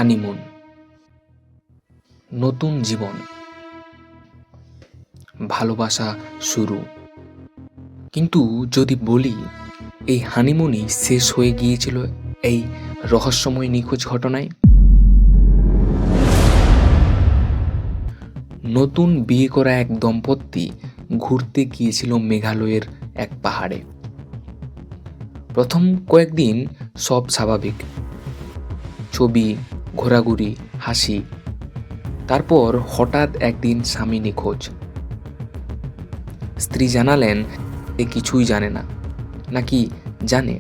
Honeymoon, নতুন জীবন, ভালোবাসা শুরু। কিন্তু যদি বলি এই হানিমুনই শেষ হয়ে গিয়েছিল এই রহস্যময় নিখোঁজ ঘটনায়। নতুন বিয়ে করা এক দম্পতি ঘুরতে গিয়েছিল মেঘালয়ের এক পাহাড়ে। প্রথম কয়েকদিন সব স্বাভাবিক, ছবি, ঘোরাঘুরি, হাসি। তারপর হঠাৎ একদিন স্বামী নিখোঁজ। স্ত্রী জানালেন সে কিছুই জানে না, নাকি জানে।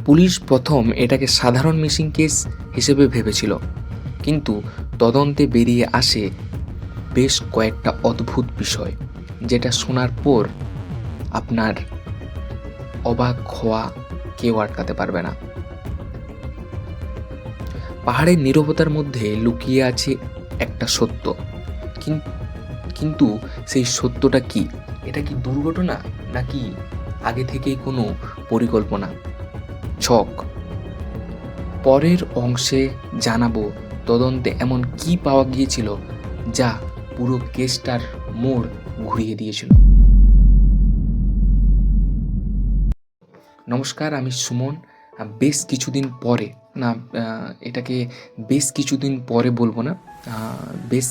পুলিশ প্রথম এটাকে সাধারণ মিসিং কেস হিসেবে ভেবেছিল, কিন্তু তদন্তে বেরিয়ে আসে বেশ কয়েকটা অদ্ভুত বিষয়, যেটা শোনার পর আপনার অবাক হওয়া কেউ আটকাতে পারবে না। পাহাড়ের নীরবতার মধ্যে লুকিয়ে আছে একটা সত্য, কিন্তু সেই সত্যটা কি? এটা কি দুর্ঘটনা, নাকি আগে থেকেই কোনো পরিকল্পনা, ছক? পরের অংশে জানাবো তদন্তে এমন কি পাওয়া গিয়েছিল যা পুরো কেসটার মোড় ঘুরিয়ে দিয়েছিল। নমস্কার, আমি সুমন। বেশ কিছুদিন পরে, না এটাকে বেশ কিছুদিন পরে বলবো না, বেশ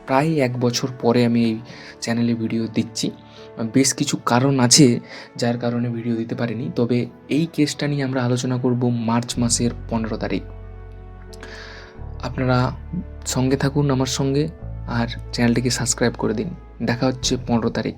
প্রায় 1 বছর পরে আমি এই চ্যানেলে ভিডিও দিচ্ছি। বেশ কিছু কারণ আছে যার কারণে ভিডিও দিতে পারিনি। তবে এই কেসটা নিয়ে আমরা আলোচনা করব মার্চ মাসের 15 তারিখ। আপনারা সঙ্গে থাকুন আমার সঙ্গে, আর চ্যানেলটিকে সাবস্ক্রাইব করে দিন। দেখা হচ্ছে 15 তারিখ।